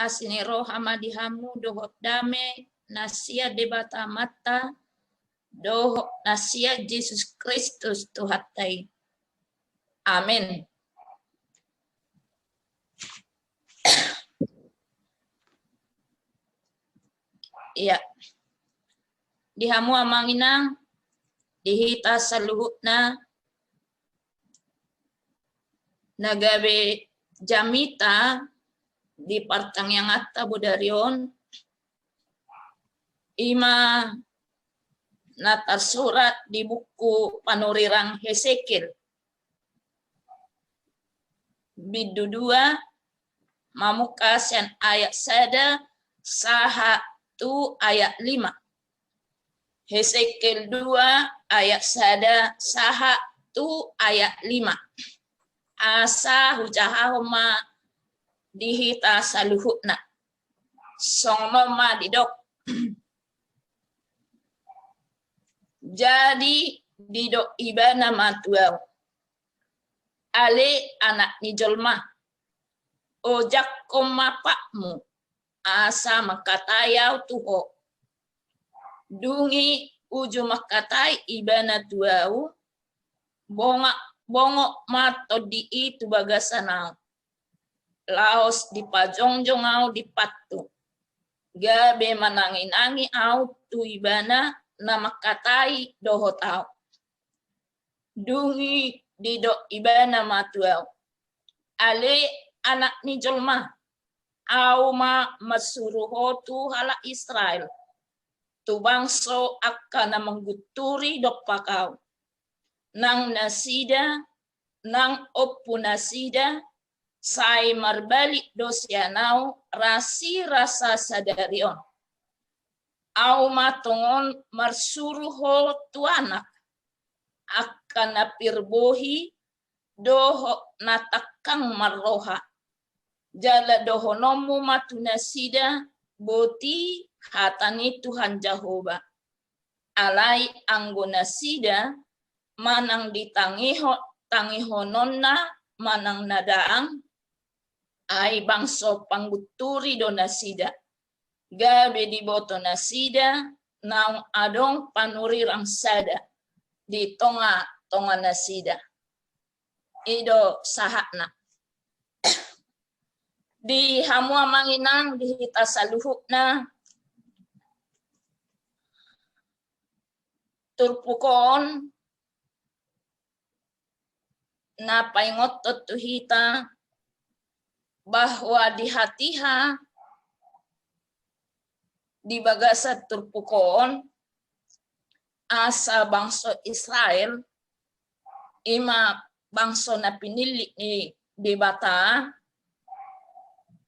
asini roha madihamu dohot dame nasia debata mata dohot nasia Yesus Kristus Tuhatai. Amin. Iya. Dihamu amanginang dihita saluhutna nagabe jamita di partang yang atta budarion ima nata surat di buku panurirang Hesekil bidu 2 mamukasian ayat sada saha tu ayat 5. Hesekil 2 ayat sada saha tu ayat 5. Asa hujahahuma dihita saluhutna. Songnoma didok. Jadi didok ibana matuau. Ale anak ni jolma. Ojak komapakmu. Asa makatayau tuho. Dungi uju makatai ibana tuau. Bongok mato di itu bagasanau. Laos di pajongjong au di patu. Gabe manangi-nangi au tu ibana nama katai dohot au. Dungi didok ibana matuau. Ale anak ni jolma. Au ma masuruho tu hala Israel. Tu bangso akan mengguturi dok pakau. Nang nasida, nang opu nasida, sai marbalik dosyanau rasi rasa sadarion. Au matongon marsuruho tuanak akan napirbohi doho natakang marroha. Jala doho nomu matunasida boti hatani Tuhan Jehovah. Alai anggonasida manang tangihononna manang nadaang ay bangso pangguturi do nasida. Gabe di boto nasida naung adong panurirang sada di tonga nasida. Ido sahakna. Di hamua manginang dihita saluhukna turpukon na paingotot tuhita bahwa di hatiha di bagasat turpukon asa bangso Israel ima bangso na pinili ni di bata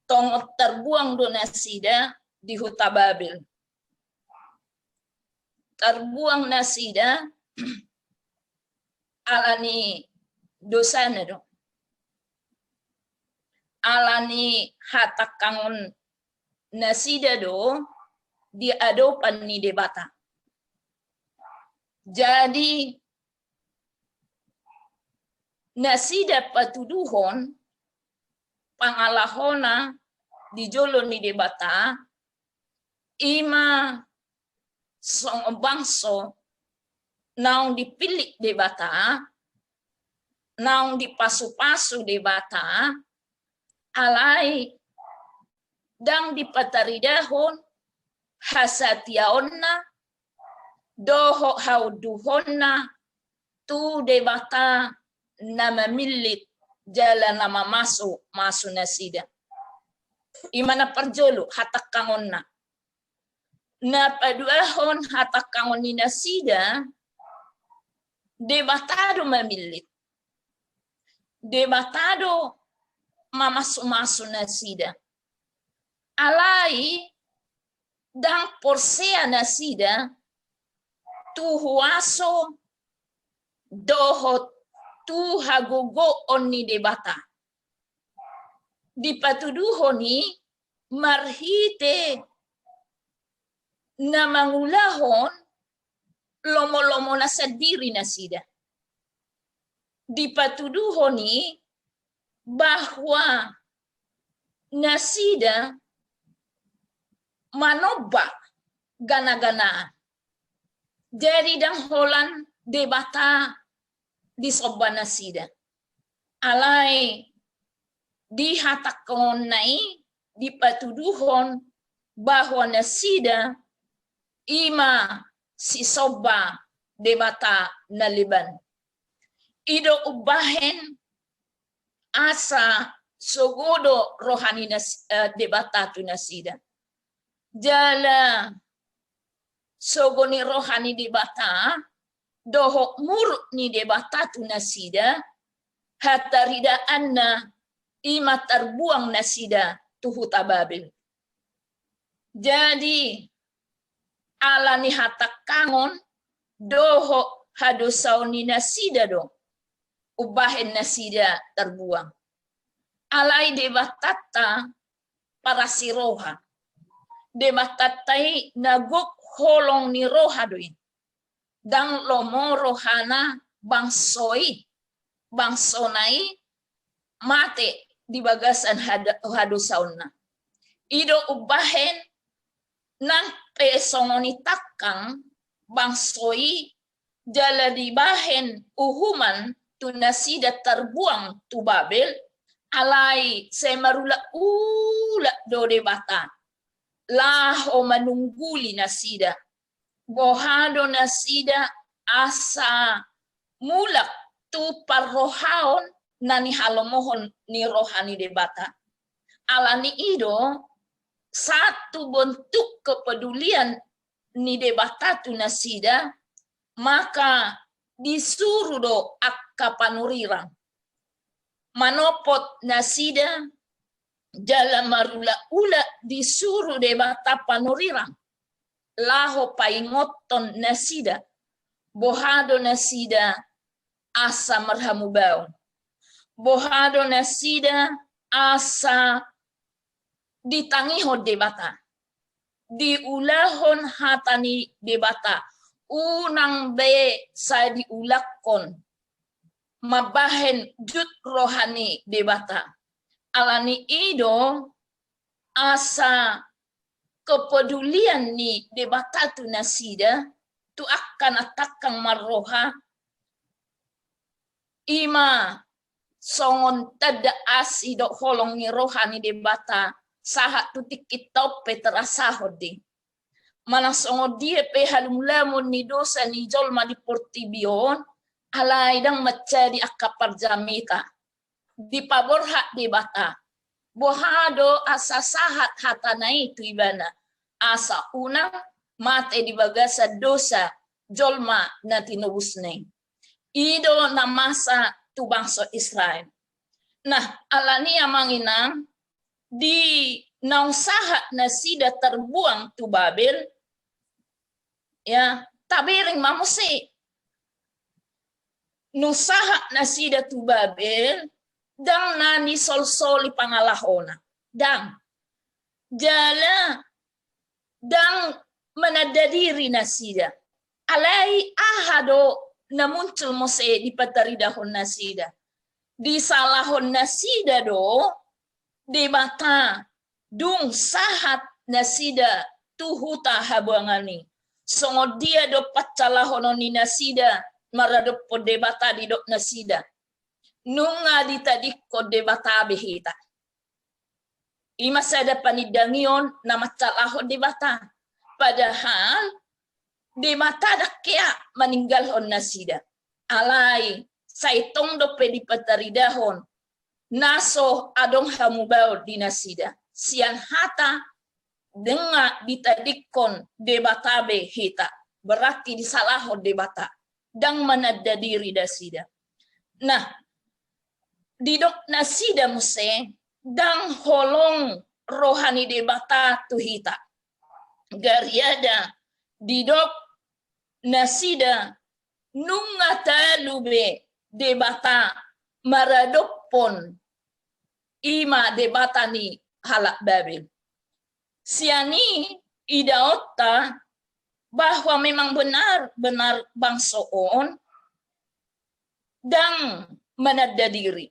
tong terbuang do nasida di huta Babil. Terbuang nasida alani dosa na do. Alani hatakangon nasida do di adopan ni debata. Jadi nasida patuduhon pangalahona di jolo ni debata ima song bangso naung dipilih debata naung dipasu-pasu debata alai dang dipataridahon hasatiaonna doho hauduhonna tu debata nama milit jala nama masu nasida imana perjolo hatak kangonna na paduahon hatak kangon ni nasida debatado mamilit debatado mamasu nasida alai dang porsea nasida tu huaso dohot tu hagogo onni debata dipatuduhoni marhite na mangulahon lomo-lomo na sadiri nasida dipatuduhoni bahwa nasida manoba gana-gana. Jadi dang holan debata di sobana sida. Alai dihatakon nai dipatuduhon bahwa nasida ima si soba debata naliban. Ido ubahen asa sogodo rohani debata tu nasida. Jala sogoni rohani debata doho muruk ni debata tu nasida hatarida anna ima terbuang nasida tuhu tababil. Jadi ala ni hatak kangon doho hadosauni nasida do ubahen nasida terbuang. Alai debatata para siroha. Debatatai nagok holong ni roha doin. Dang lomo rohana bangsonai mate di bagasan hadosauna. Ido ubahen nang pesongoni takang bangsoi jala di bahen uhuman tu nasida terbuang tu Babel alai semarula ula do debata laho manungguli nasida bohado nasida asa mulak tu parrohaon nani halomohon ni rohani debata alani ido satu bentuk kepedulian ni debata tu nasida maka disuruh do akka panurirang manopot nasida jala marula ula disuruh debata panurirang laho paingoton nasida bohado nasida asa marhamu baon bohado nasida asa ditangiho debata diulahon hatani debata unang be sa diulakon mabahen jut rohani debata alani ido asa kepedulian ni debata tu nasida tu akan atakang marroha ima songon tada asido holong ni rohani debata sahat tu tikitau peterasa hodi mana songo dia pe halumlamun ni dosa ni jolma di portibion alai dang macadi akapar jamita di paborha debata bohado asa sahat hatanai tu ibana asa una mate di bagasa dosa jolma na tinubusneng ido na masa tu bangsa Israel. Nah alani amanginang di nausaha nasida terbuang tu Babel ya tabiring mamusi nusaha nasida tu Babel dang nani sol-soli pangalahona dang jala dang menadadiri nasida alai ahado na muncul mose di pataridahon nasida di salahon nasida do di mata dung sahat nasida tuhuta habuangani songo dia do pacalahon ni nasida maradop debata di dok nasida nunga ditadikko debata behita ima sada panidangion na macalahon debata padahal di mata dakya meninggal on nasida alai saitong do pedi pataridahon naso adong hamubao di nasida sian hata denga ditadikon debatabe hita berarti disalahon debata dang manadadiri dasida nah didok nasida muse dang holong rohani debata tu hita gariada didok nasida nungata lube debata maradopon ima debata ni halak Babel. Siani idaota bahwa memang benar bangsoon dang menadadiri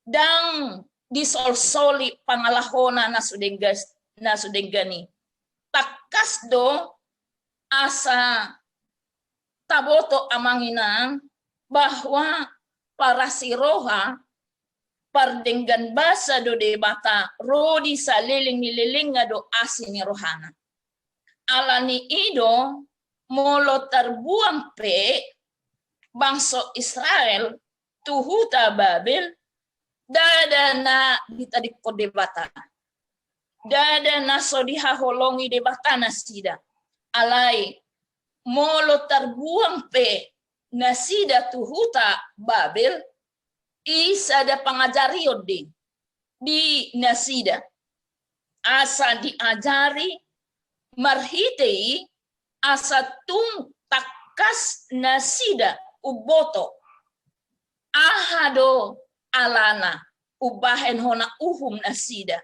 dang disol-soli pangalahona nasudenggani takkas do asa taboto amanginang bahwa para siroha pardenggan basa do debata rodi sa liling do asin ni rohana. Alani ido molo terbuang pe bangsa Israel tuhuta Babel dada na ditadik ko debata. Dada na so dihaholongi debata na sida. Alay molo terbuang pe na sida tuhuta Babel isa da pangajariod di nasida. Asa diajari marhitei asa tung takas nasida uboto. Ahado alana ubahen hona uhum nasida.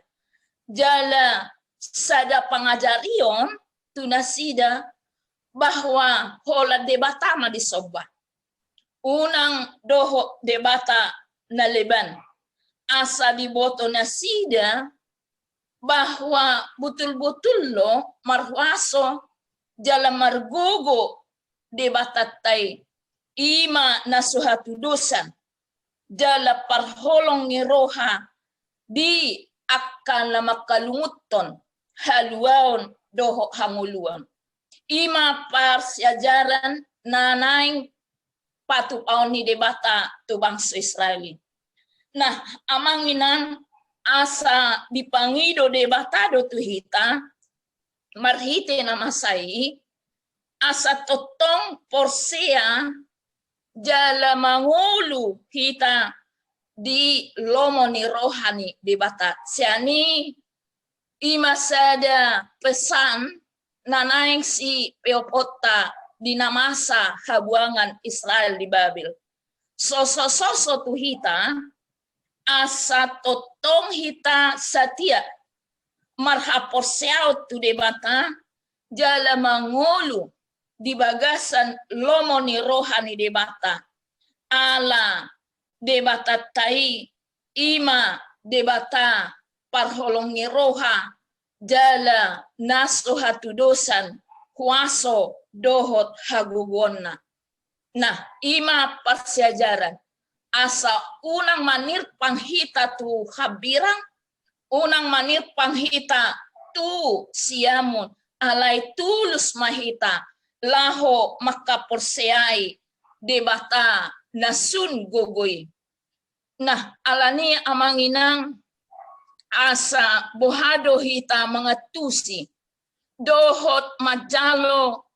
Jala sada pangajarion tu nasida bahwa hola debatama di soba. Unang doho debata na leban asa diboto na sida bahwa betul-betul lo marwaso jala margogo debatatay ima na suhatudusan jala parholong ni roha di akan na makalunguton haluaon doho hanguluan ima parsyajaran nanaing patupaon ni debata tu bangsa Israeli. Nah, amanginan asa dipangido debata do tu hita, marhite na masai, asa totong porsea jala mangulu hita di lomo ni rohani debata. Siani ima sada pesan nanaing si Peopota di namasa habuangan Israel di Babel. Soso tu hita asa totong hita satia marhaporseao tu debata jala mangulu di bagasan lomo ni rohani debata ala debata tai ima debata parholong ni roha jala naso hatudosan kuaso dohot hagugonna. Nah, ima persyajaran asa unang manir panghita tu habirang, unang manir panghita tu siamun, alay tulus mahita, laho makaporseay, debata nasun gogoy. Nah, alani amanginang asa bohado hita mga tusi, dohot majalo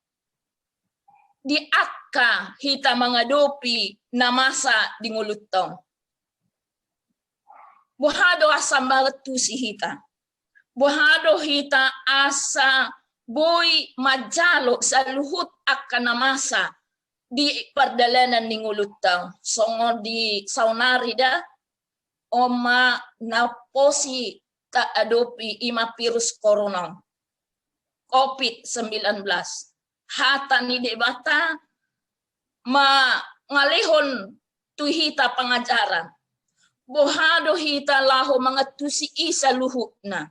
di akka hita mangadopi na masa di ngulutong. Buhado asa maratu si hita. Buhado hita asa boy majalo sa luhut akka na masa di pardalanan ni ngulutong. Songo di saunari da oma na posi ta adopi ima virus corona COVID-19. Hata ni debata ngalihon tu hita pangajaran. Bohado hita laho mga tusi isa luhut na.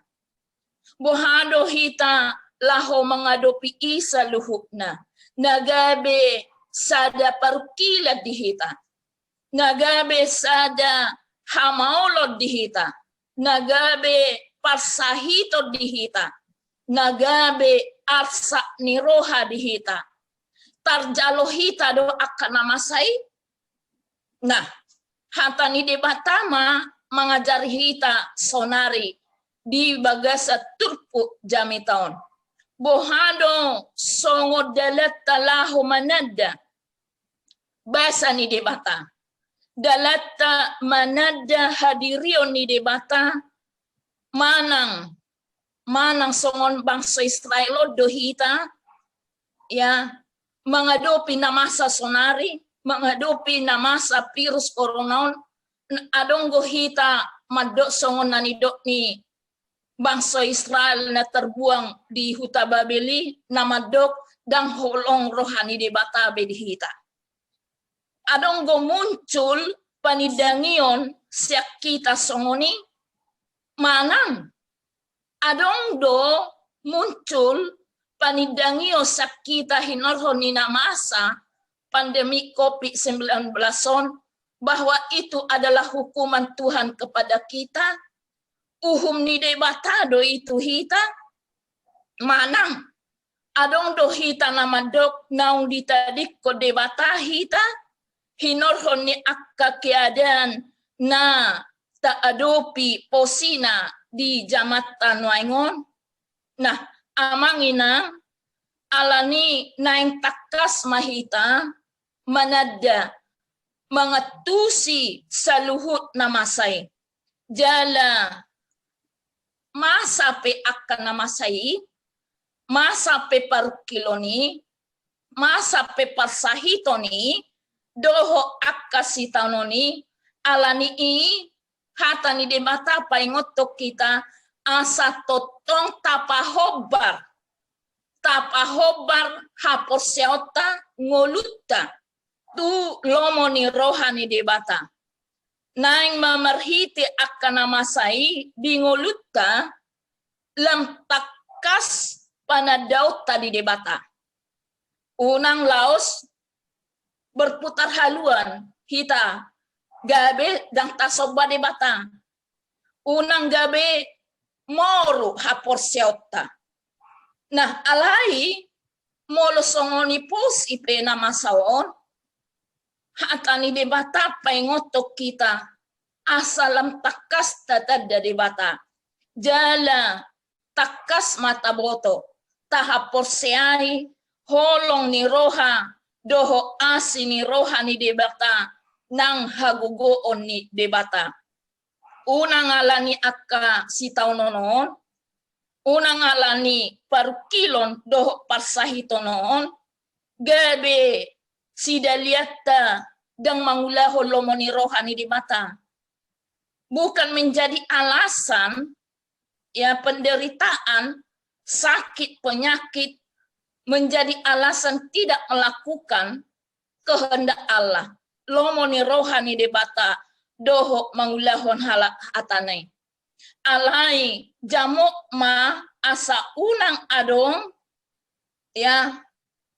Bohado hita laho mga dopi isa luhut na. Nagabe sada parukilad di hita. Nagabe sada hamaolod di hita. Nagabe parsahito di hita. Nagabe arsa ni roha dihita. Tarjalo hita do akan namasay. Nah, hata ni debatama mengajar hita sonari di bagasa turpu jami taon. Bohado songo dalat talahu manada. Basa ni debata. Dalata manada hadirion ni debata. Manang songon bangsa Israel dohita ya mengadopi na masa sonari, mengadopi na masa virus corona adong gohita madok songon nanidok ni bangsa Israel na terbuang di huta Babeli na madok dang holong rohani di batabe di hita. Adong go muncul panidangion siak kita songoni manang adong do muncul panidangio sakita hinorho nina masa pandemi COVID-19 bahwa itu adalah hukuman Tuhan kepada kita. Uhum ni debatado itu hita manang adong do hita namadok naung ditadik ko debata hita hinorho ni akka keadaan na taadopi posina di jamatan waingon. Nah, amangina alani naing takas mahita manada mengetusi saluhut namasay. Jala masa pe akan namasay, masa pe parkiloni, masa pe parsahitoni, doho akasitanoni, alani i hata ni debata paingotok kita asa totong tapahobar hapor seota ngolutta tu lomo ni rohani debata naing mamarhiti akan namasai di ngolutta lam takas panadaut tadi debata unang laos berputar haluan hita gabe dang tasoba debata unang gabe moru hapor seota. Nah, alai molo songoni pos ipe nama sawon hatani debata paingotok kita asalam takas tatada debata jala takas mata boto tahapor seai holong ni roha doho asi ni roha ni debata nang hagugoon ni debata unang alani akka sitaw nonon unang alani parukilon doho parsahito noon gabe sidaliata dang mangulaho lomoni rohani di mata bukan menjadi alasan ya penderitaan sakit penyakit menjadi alasan tidak melakukan kehendak Allah lomoni rohani di mata doho mangulahon halak atanay alai jamok ma asa unang adong ya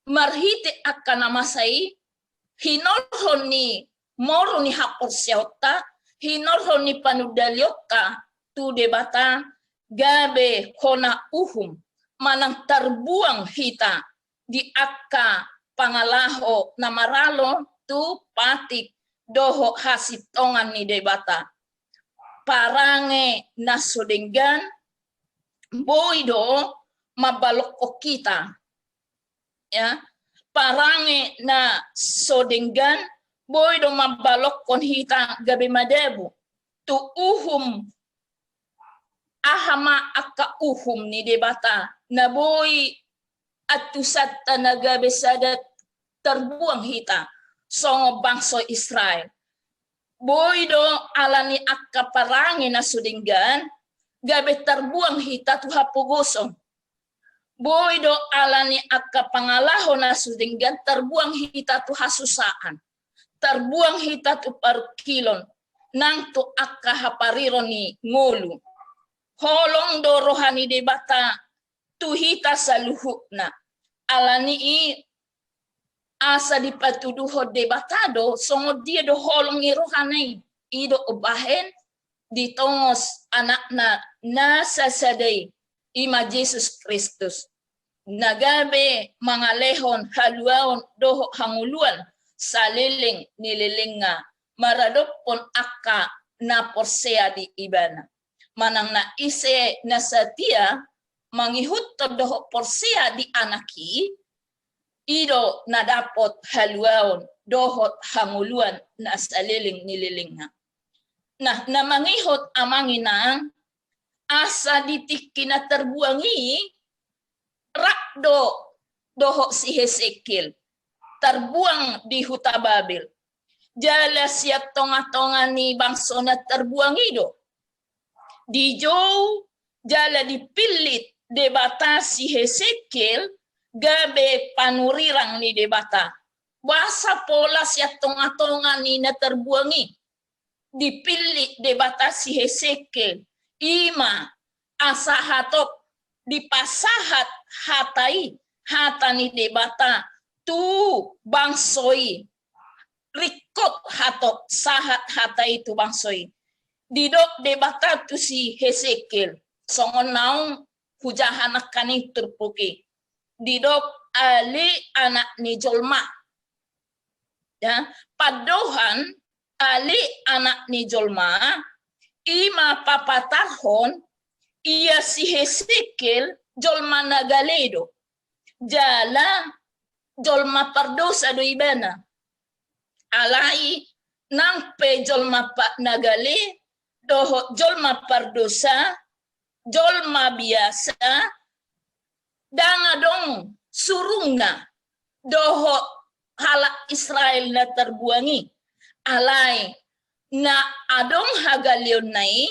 marhite akan namasai hinorhon ni moro ni hapor siota hinorhon ni panudaliota tu debata gabe kona uhum manang terbuang hita di akka pangalaho namaralo tu patik doho hasitongan ni debata parange nasodenggan boido mabalok ko kita ya parange na sodenggan boido mabalok kon hita gabi madebu tu uhum ahama akka uhum ni debata na boy atusat tanaga besadat terbuang hita songo bangso Israel boido alani akka parangi na sudinggan gabe terbuang hita tu hapugosong boido alani akka pangalaho na sudinggan terbuang hita tu hasusaan terbuang hita tu parkilon nang tu akka hapariro ni ngolu holong do rohani debata tu hita saluhukna alani i asa dipatuduho debatado songo dia do holong ni rohanai ido ubahen ditongos anakna nasasadai ima Jesus Kristus nagabe mangalehon haluaon doho hanguluan saliling nililinga maradopon akka na porsea di ibana manang na ise nasatia mangihut doho porsea di anaki ido nadapot haluaon dohot hanguluan na saliling nililinga. Nah, namangihot amanginang asa ditik na terbuangi rakdo doho si Hesekiel terbuang di huta Babel. Jala siat tonga-tonga ni bangso na terbuang ido. Di jauh jala dipilit debata si Hesekiel gabe panurirang ni debata. Basa pola siat tonga-tonga ni na terbuangi. Dipilih debata si Hesekiel. Ima asa hatop dipasahat hatani debata tu bangsoi rikot hatok sahat hatai tu bangsoi didok debata tu si Hesekiel songon naung hujahan kani terpuki didok ali anak ni jolma ya padohan ali anak ni jolma ima papatahon ia si Hesekiel jolma nagaledo jala jolma pardosa do ibana alai nang pe jolma nagale doho jolma pardosa jolma biasa danga dong surunga doho halak Israel na terbuangi alai na adong hagalion nai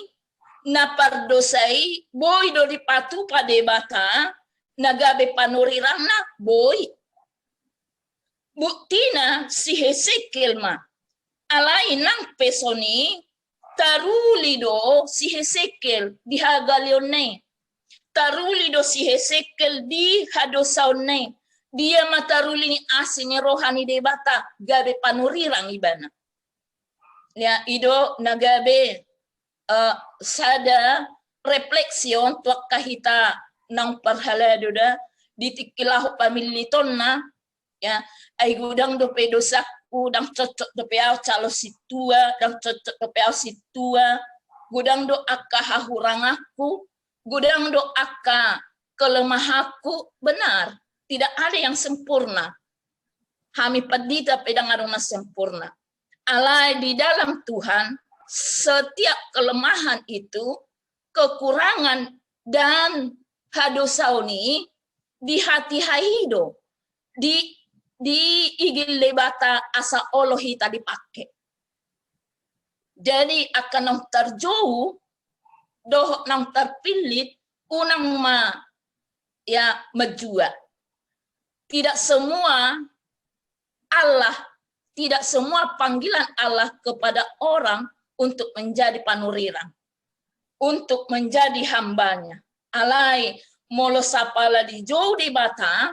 na pardosai boy do dipatu pade bata nagabe panurirang na boy buktina si Hesekiel ma alai nang pesoni taruli do si Hesekiel di hagalion nai taruli do si Hesekiel di hadosaon nai dia mataruli ni asini rohani de bata gabe panurirang ibana ya ido nagabe sada refleksion tuak kahita nang parhala doda ditikilahu pamiliton na ya ay gudang do pedosak udang cocok do peau calo situa dang cocok do peau situa gudang do akka hahurangaku gudang do akka kelemahaku benar tidak ada yang sempurna kami padita pedang aruna sempurna alai di dalam Tuhan setiap kelemahan itu, kekurangan dan hadosauni di hati haido, di igil lebata asa Allah hita dipakai. Jadi akan nang terjauh, doh nang terpilih, unang ya majua. Tidak semua Allah, tidak semua panggilan Allah kepada orang untuk menjadi panurirang, untuk menjadi hambanya. Alai molo sapala di jauh di bata,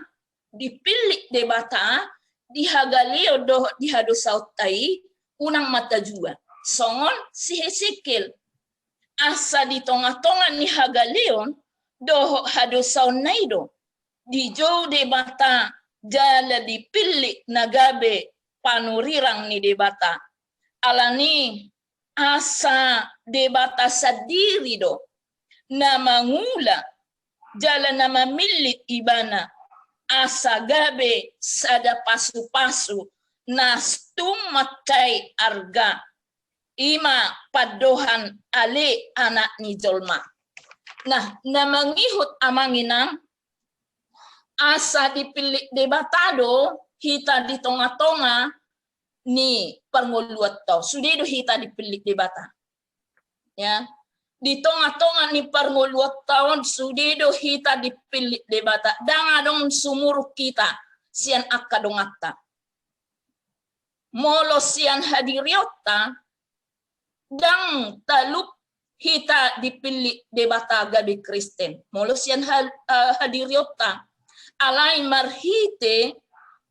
dipilih di bata, dihagalio doh dihadu sautai, unang mata jua. Songon si Hesekiel asa di tonga-tonga ni hagalion doh hadu saunaido di jauh di bata jala dipilih nagabe panurirang ni di bata. Alani asa debata sadiri do na mangula jala na mamilit ibana asa gabe sada pasu-pasu na stumatay arga ima padohan ali anak ni jolma. Nah, na mangihut amanginam asa dipilih debatado hita di tonga-tonga ni panguluat to sudido hita dipilih debata ya di tonga-tonga ni panguluat tahun sudido hita dipilih debata danga dong sumuruk kita sian akadongata molo sian hadiriota dang talup hita dipilih debata gabi Kristen molo sian hadiriota alai marhite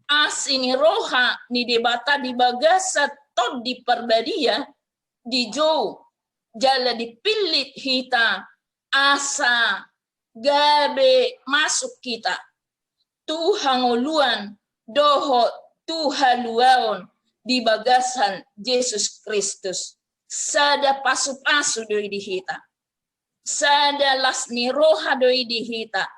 asini roha ni debata di bagasa tot di perbadia di jo jala dipilih hita asa gabe masuk kita tuhangoluan doho tuhaluaon di bagasan Yesus Kristus sada pasu-pasu doi di hita sada lasni roha doi di hita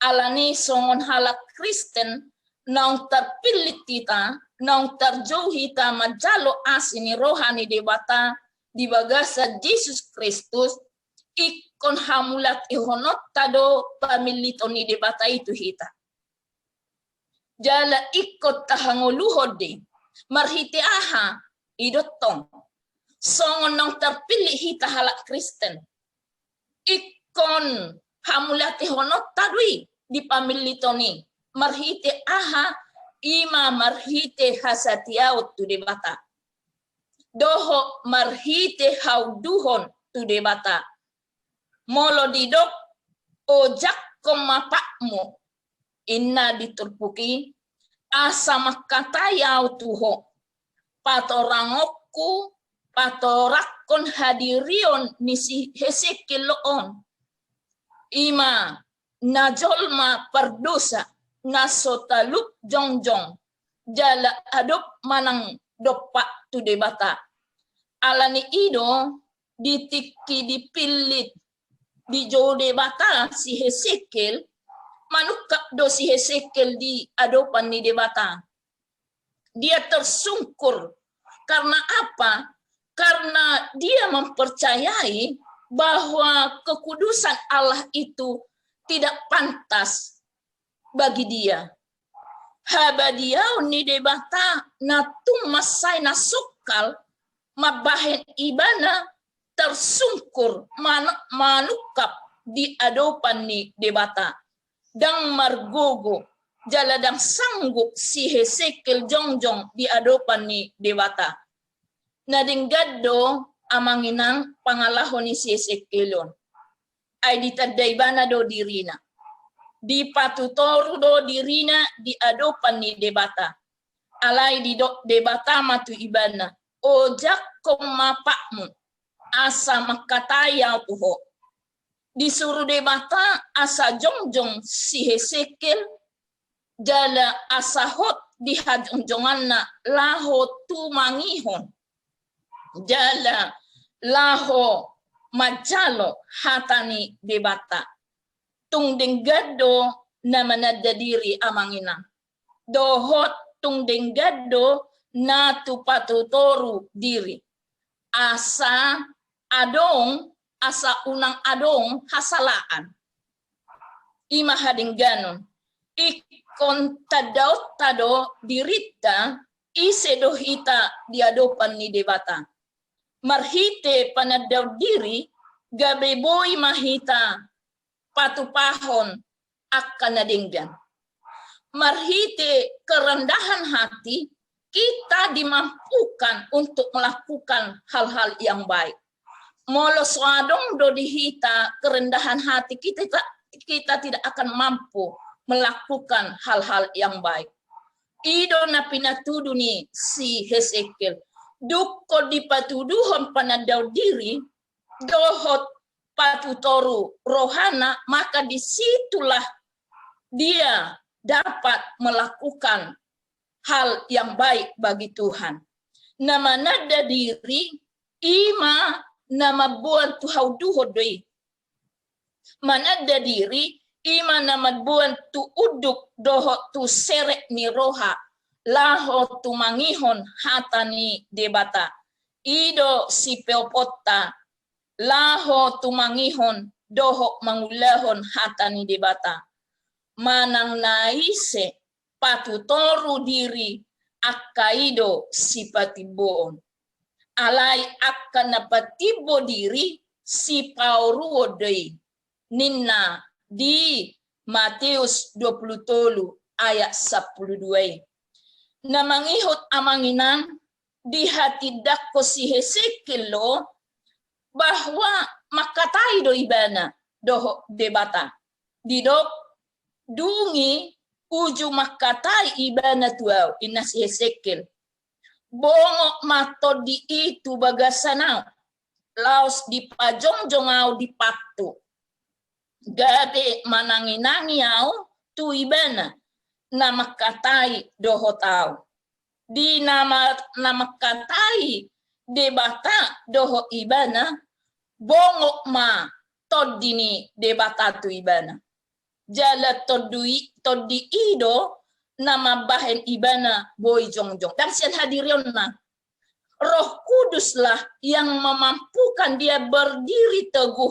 alani songon halak Kristen nang terpilih kita, nang terjauh kita majalo asini rohani debata di bagasa Yesus Kristus ikon hamulat ihonot tado pamilitoni debata itu hita. Jala ikot tahangoluhode marhiti aha idotong songon nang terpilih hita halak Kristen ikon hamulat ihonot tadui di pamilitoni marhite aha ima marhite hasatiaut tu debata doho marhite hauduhon tu debata molo didok ojak komapakmu inna diturpuki asa makatayau tuho patorangokku patorakon hadirion nisi hesekiloon ima najolma perdosa nasotaluk jongjong jala adop manang dopak tu debata alani ido ditiki dipilit di jode bata si Hesekiel manukap do si Hesekiel di adopan ni debata. Dia tersungkur karena apa? Karena dia mempercayai bahwa kekudusan Allah itu tidak pantas bagi dia. Habadiau ni debata natung masai nasukal mabahen ibana tersungkur manukap di adopan ni debata dang margogo jaladang sanggup si Hesekiel jongjong di adopan ni debata nading gaddo amanginang pangalahon ni si Hesekielon ay ditadaybana do dirina di patutoru do dirina di adopan ni debata alay di debata matu ibana ojak komapakmu asa makataya tuho disuruh debata asa jongjong si Hesekiel jala asa hot di hajongjonganna laho tu mangihon jala laho majalo hatani debata tung denggado na manadadiri amangina dohot tung denggado na tupatutoru diri asa adong asa unang adong hasalaan ima hading ganon ikon tadaw tado dirita isedohita di adopan ni debata marhite panadaw diri gabeboy mahita patupahon akan nadinggan marhite kerendahan hati kita dimampukan untuk melakukan hal-hal yang baik. Molo swadong do dihita kerendahan hati kita tidak akan mampu melakukan hal-hal yang baik. Ido na pinatuduni si Hesekiel. Dukko dipatuduhon panadaw diri dohot patutoru rohana maka disitulah dia dapat melakukan hal yang baik bagi Tuhan. Nama nada diri ima nama buan tu hauduho doi. Manada diri ima nama buan tu uduk doho tu serek ni roha laho tu mangihon hatani debata. Ido si peopota laho tu mangihon doho mangulahon hatani debata. Manang naise patutoru diri akaido si patibon alay akan napatibo diri si pauruo dei ninna di Matius 23 ayat 12 na mangihot amanginan di hati dako si Hesekiel lo bahwa makatai do ibana doho debata didok dungi uju makatai ibana tuaw ina si Hesekiel bongok mato di itu bagasanau laos di pajongjongau di patu gabe mananginangiau tu ibana na makatai doho tau di nama katai debata doho ibana bongok ma todini debata tu ibana jala todi ido nama bahen ibana boy jongjong dan sian hadirion na Roh Kuduslah yang memampukan dia berdiri teguh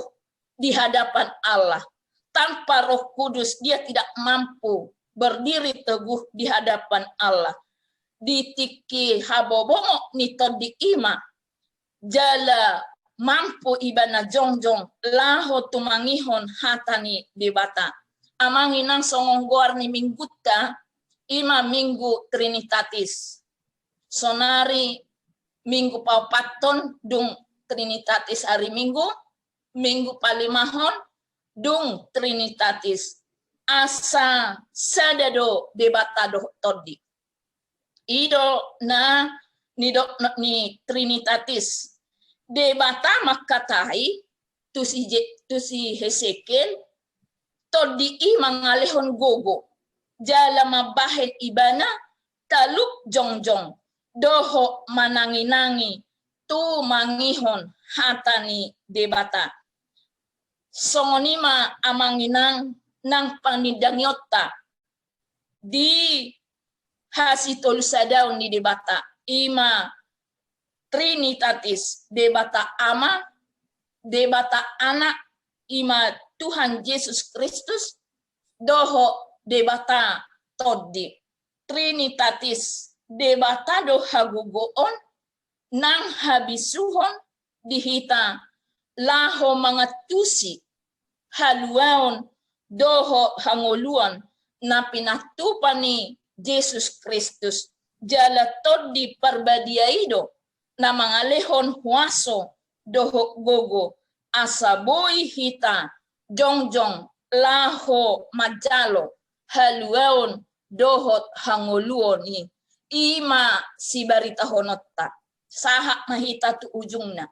di hadapan Allah. Tanpa Roh Kudus dia tidak mampu berdiri teguh di hadapan Allah. Ditiki habobongok ni todi ima jala mampu ibana jongjong laho tumangihon hatani debata. Amanginang songonggor ni mingguta ima minggu Trinitatis. Sonari minggu paupaton dung Trinitatis hari minggu palimahon dung trinitatis asa sadado debatado todi. Ido na ni trinitatis debata makatai tu si Hesekiel todi i mangalehon gogo jala mabahen ibana taluk jongjong doho manangi-nangi tu mangihon hatani debata. Songonima amanginang nang panidangyotta di hasitol sadaw ni debata. Ima trinitatis debata ama, debata anak, ima Tuhan Yesus Kristus, doho debata todi. Trinitatis debata do hagugoon nang habisuhon dihita laho mga tusi haluaon doho hanguluan na pinatupan ni Jesus Kristus jala todi parbadiaido na mga lehon huaso doho gogo asaboy hita jongjong laho majalo haluaon dohot hanguluon ni ima sibarita honotta saha mahita tu ujungna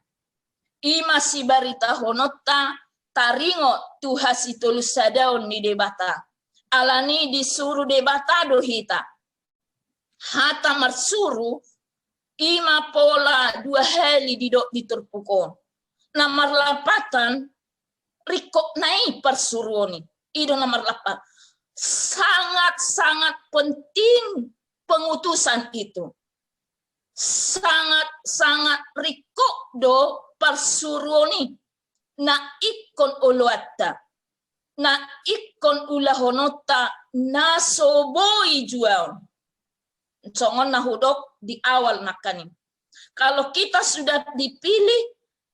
ima sibarita honotta taringo tu hasitulus sadaun ni debata alani disuruh debata dohita hata marsuru ima pola 2 hali didok diterpukon nomor 8 rikok nai persuruoni itu nomor 8 sangat-sangat penting pengutusan itu. Sangat-sangat rikok do persuruoni na ikon uluatta. Na ikon ulahonota na soboi jual. Songon nahudok di awal nakani. Kalau kita sudah dipilih,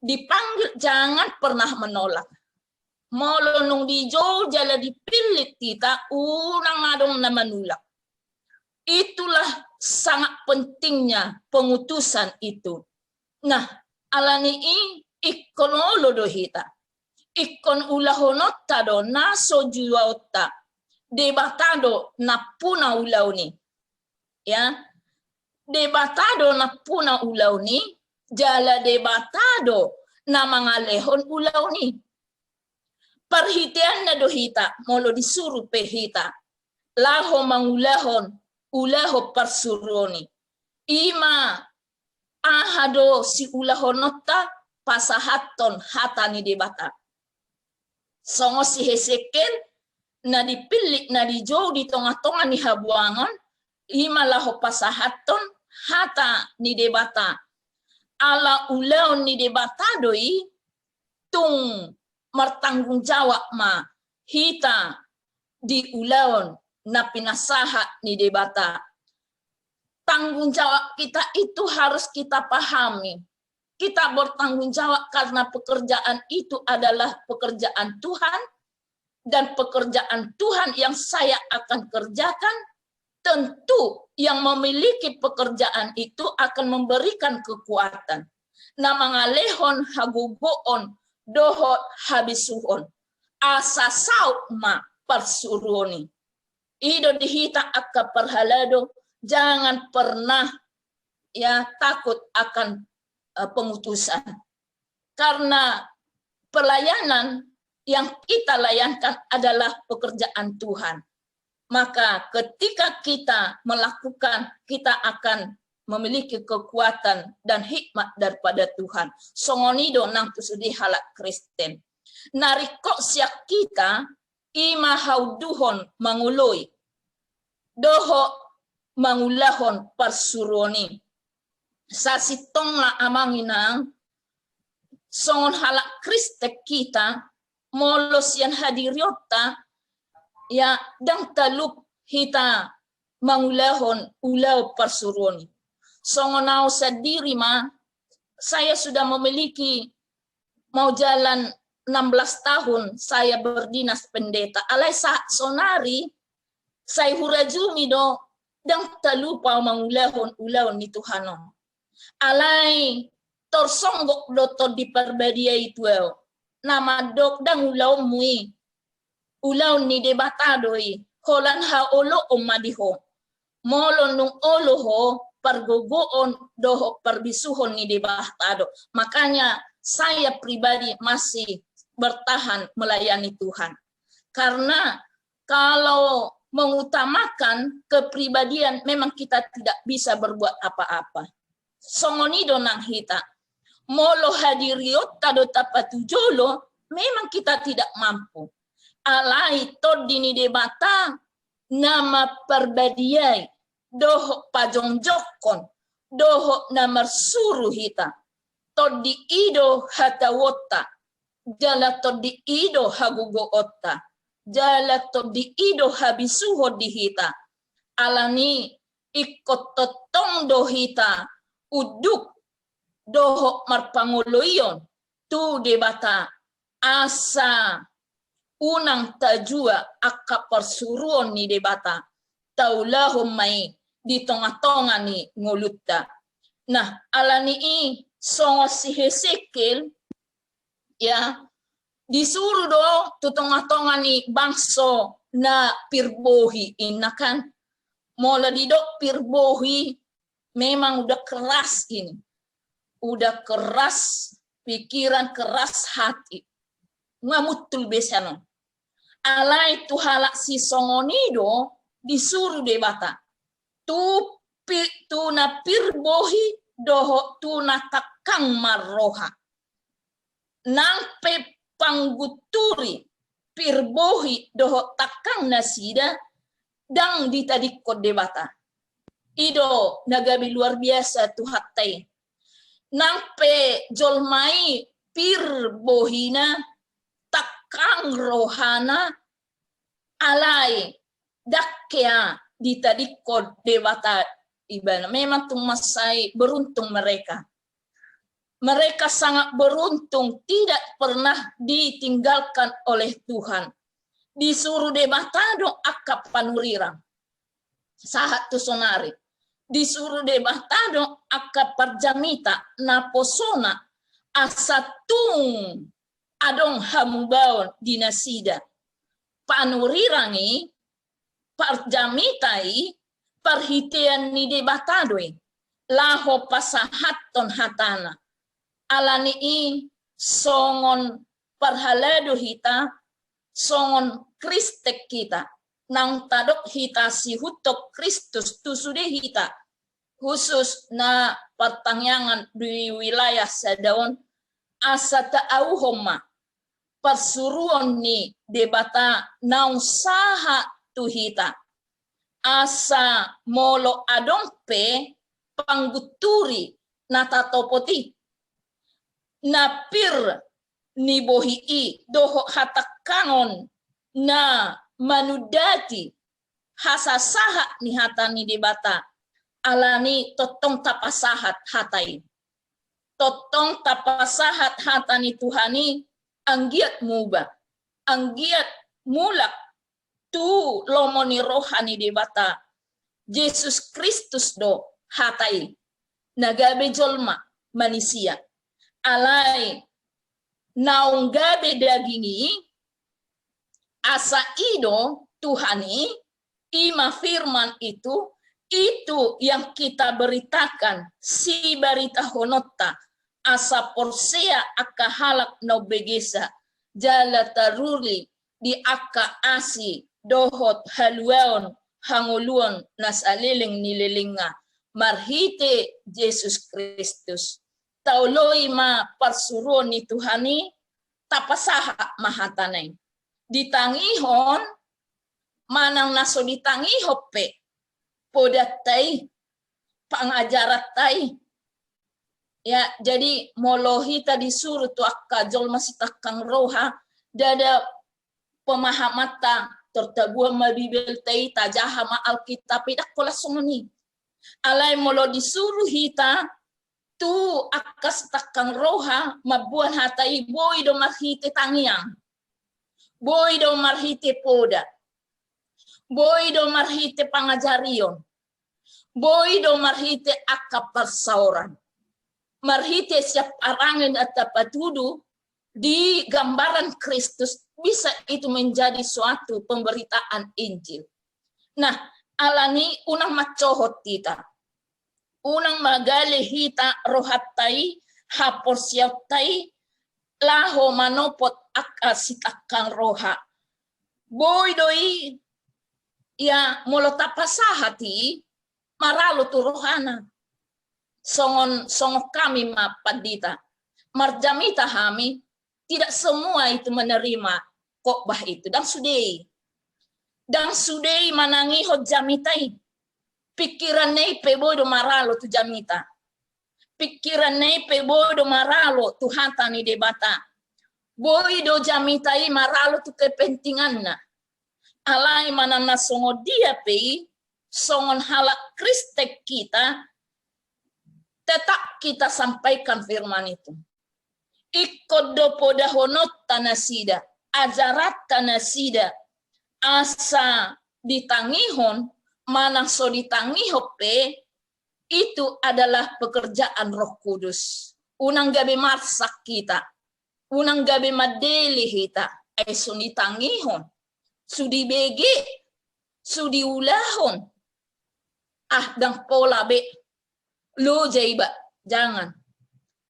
dipanggil, jangan pernah menolak. Molo nung di jo jala dipilih kita unang adong na manulak. Itulah sangat pentingnya pengutusan itu. Nah, alani ikon olo dohita. Ikon ulahonota do naso juaota. Debatado na puna ulauni. Ya. Debatado na puna ulauni. Jala debatado na mga lehon ulauni. Perhitian na dohita, molo disuruh pehita. Laho mangulahon, ulaho persuruoni. Ima ahado si ulahonota pasahaton hatani debata. Songo si Hesekiel na dipilih na dijo di tengah-tengah ni habuangan. Ima laho pasahaton hata ni debata. Ala ulahon ni debata doi tung martanggung jawab ma hita di ulaon na pinasahat ni debata. Tanggung jawab kita itu harus kita pahami. Kita bertanggung jawab karena pekerjaan itu adalah pekerjaan Tuhan dan pekerjaan Tuhan yang saya akan kerjakan. Tentu yang memiliki pekerjaan itu akan memberikan kekuatan. Na mga lehon hagugoon dohot habisuhon asasau ma persuruoni. Ido dihita akka perhalado, jangan pernah ya takut akan pengutusan. Karena pelayanan yang kita layankan adalah pekerjaan Tuhan. Maka ketika kita melakukan, kita akan memiliki kekuatan dan hikmat daripada Tuhan. Songonido nang tusudi halak Kristen. Narikok siak kita ima hauduhon manguloy. Doho mangulahon persuruoni. Sasitong la amanginang songon halak Kristen kita molos yan hadiriota ya dang talup hita mangulahon ulaw persuruoni. Songonau sendiri saya sudah memiliki mau jalan 16 tahun saya berdinas pendeta. Alai saat sonari saya hurajumi do dang talupa mangulahon ulaw ni Tuhanon. Alai torsonggok doto di perbadia itu nama dok dang ulaw mui ulaw ni debatadoi holan ha olo omadiho molon nung olo ho pergogoon doho perbisuhon ni debatado. Makanya saya pribadi masih bertahan melayani Tuhan. Karena kalau mengutamakan kepribadian memang kita tidak bisa berbuat apa-apa. Songonido nang hita. Molo hadiriot tado tapatu jolo memang kita tidak mampu. Alai todini debata nama perbadiai doho pajongjokon doho namar suruh hita. Todi ido hatawota jala todi ido hagugo otta jala todi ido habisuho dihita alani ikot totong dohita uduk doho marpangoloyon tu debata asa unang tajua akka persuruan ni debata taulahum mai di tengah-tengah ni ngulutta. Nah alani i songo si Hesekiel ya disuruh do tu tengah-tengah ni bangso na pirbohi inakan mola didok pirbohi memang udah keras ini, udah keras pikiran, keras hati ngamutul besano alai tu halak si songonido disuruh debata tu na pirbohi doho tu na takang marroha nampe pangguturi pirbohi doho takang nasida dang ditadikot debata ido nagabi luar biasa tu hatai nampe jolmai pirbohina takang rohana alai dakkea ditadikot debata ibana. Memang tumasay beruntung mereka. Mereka sangat beruntung tidak pernah ditinggalkan oleh Tuhan. Disuruh debatado akap panurirang. Sahat tu sonari. Disuruh debatado akap parjamita naposona asatung adong hamubaon dinasida. Panurirangi parjamitai perhitian ni debatadoi laho pasahaton hatana alani i songon parhalado hita songon Kristek kita nang tadok hita si hutok Kristus tu sudah hita khusus na pertangyangan di wilayah sadaon asa ta'auhoma persuruan ni debata naung saha tu hita asa molo adongpe pangguturi natatopoti napir ni bohii doho hatakangon na manudati hasasaha ni hatani debata alani totong tapasahat hatai totong tapasahat hatani Tuhani anggiat muba anggiat mulak tu lomoni rohani debata Yesus Kristus do hatai nagabe jolma manusia alai naung gabe dagingi asa ido Tuhani ima firman itu yang kita beritakan si barita honota asa porsea aka halak no begesa jala taruli di aka asi dohot haluaon hanguluan nasaliling nililinga marhite Yesus Kristus tauloi ma parsuruan ni Tuhani tapasaha mahatanay ditangihon manang naso ditangihope podatay pangajarat tay ya jadi molohi tadi suruh tu akka jol masih takang roha dada pemahamata tertabuah ma bibel tay tajaha ma alkitab idak kola songoni alai molo disuruh hita tu akas takang roha mabuan hatai boy do marhite tangiang boy do marhite poda boy do marhite pangajarion boy do marhite akka persauran marhite siap arangan at patudu di gambaran Kristus bisa itu menjadi suatu pemberitaan Injil. Nah, alani unang macohot kita. Unang magali hita rohatai hapor siautai laho manopot akasitakang roha. Boy doi ya molotapasahati maralo tu rohana. Songok kami mapadita. Marjamita kami tidak semua itu menerima khotbah itu. Dan sudei manangi hot jamitai. Pikiran nei pebodo maralo tu jamita. Pikiran nei pebodo maralo tu hatani debata. Boido jamitai maralo tu kepentinganna. Alai manana songo dia pei songon halak Kristek kita tetap kita sampaikan firman itu. Ikodo podahonot tanasida, ajarat tanasida, asa ditangihon, manang so ditangihope, itu adalah pekerjaan Roh Kudus. Unang gabi marsak kita, unang gabi madeli kita, ay sunitangihon, sudi bege, sudi ulahon, dang pola be, lo jaiba, jangan.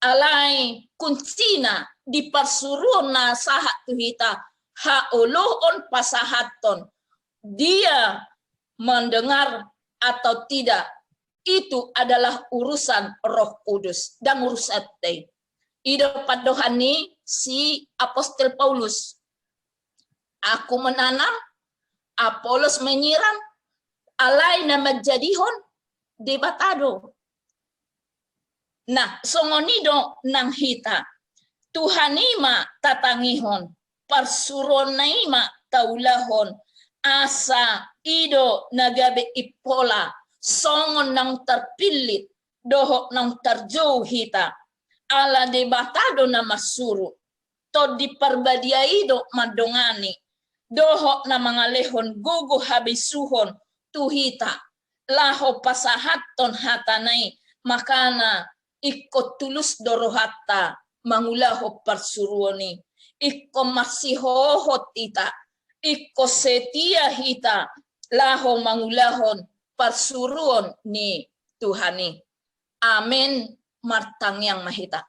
Alai kuncina di persuruan na sahat tuhita haoloon pasahaton. Dia mendengar atau tidak, itu adalah urusan Roh Kudus dan urusan teh. Ida padohani si Apostel Paulus. Aku menanam, Apolos menyiram, alai na majadihon debatado. Nah, songonido nang hita. Tuhanima tatangihon, parsuronaima taulahon, asa ido nagabe ipola, songon nang terpilit, doho nang terjauh hita, ala debatado na masuru, to diperbadiaido madongani, doho na mangalehon gugu habisuhon tuhita, laho pasahaton hatanai, makana ikut tulus dorohata mangulaho parsuruoni, ikut masihohot ita, ikut setia hita, laho mangulahon parsuruon ni Tuhani. Amin martang yang mahita.